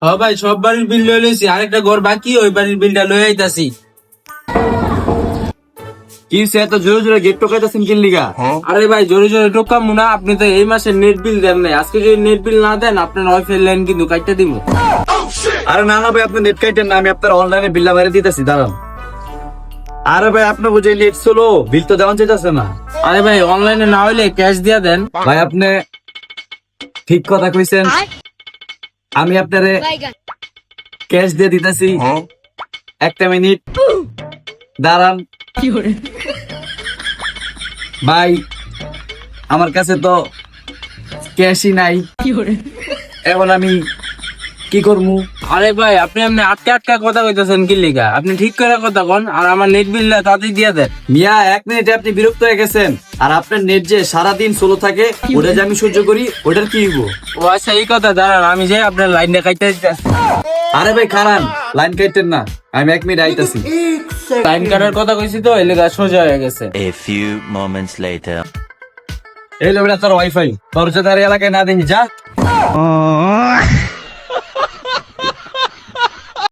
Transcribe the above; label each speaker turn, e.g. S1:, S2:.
S1: হ ভাই, সব বাড়ির বিল লয়ে লইছি, আরেকটা ঘর বাকি, ওই বাড়ির বিলটা লয়ে আইতাছি।
S2: কি সে এত জোরে জোরে গেট টোকাইতেছেন কি লিগা?
S1: আরে ভাই, জোরে জোরে টোকামু না, আপনি তো এই মাসে নেট বিল দেন নাই। আজকে যদি নেট বিল না দেন, আপনার ওয়াইফাই লাইন কিন্তু কাটতে দিব।
S2: আরে না না ভাই, আপনি নেট কাইটেন না, আমি আপনার অনলাইনে বিলটা মেরে দিতেছি, দাঁড়ান। আরে ভাই, আপনি বুঝে নেট চলো, বিল তো দেওয়া যেতেছে না।
S1: আরে ভাই, অনলাইনে না হইলে ক্যাশ দিয়া দেন।
S2: ভাই আপনি ঠিক কথা কইছেন, আমি আপনারে ক্যাশ দিয়ে দিতেছি, একটা মিনিট দাঁড়ান। ভাই আমার কাছে তো ক্যাশই নাই, এখন আমি কি করবো?
S1: আরে ভাই, আপনি এমনি আটকে আটকা কথা কইতেছেন কি লিগা? আপনি ঠিক করে কথা কন, আর আমার নেট বিলটা তাড়াতাড়ি দিয়া দেন।
S2: মিয়া, এক মিনিটে আপনি বিরক্ত হয়ে গেছেন, আর আপনার নেট যে সারাদিন স্লো থাকে, ওটা যে আমি সহ্য করি, ওটার কি হইব?
S1: ও আচ্ছা, এই কথা, দাঁড়ান আমি যাই আপনার লাইনটা কাটতে দিতেছি।
S2: আরে ভাই খারান, লাইন কাটতেন না, আমি এক মিনিট আইতাছি।
S1: লাইন কাটার কথা কইছি তো, এই লেগা সোজা হয়ে গেছে।
S3: A few moments later.
S2: এই লোকটা তোর ওয়াইফাই, তোর যদি আর এলাকায় না দেখি যা।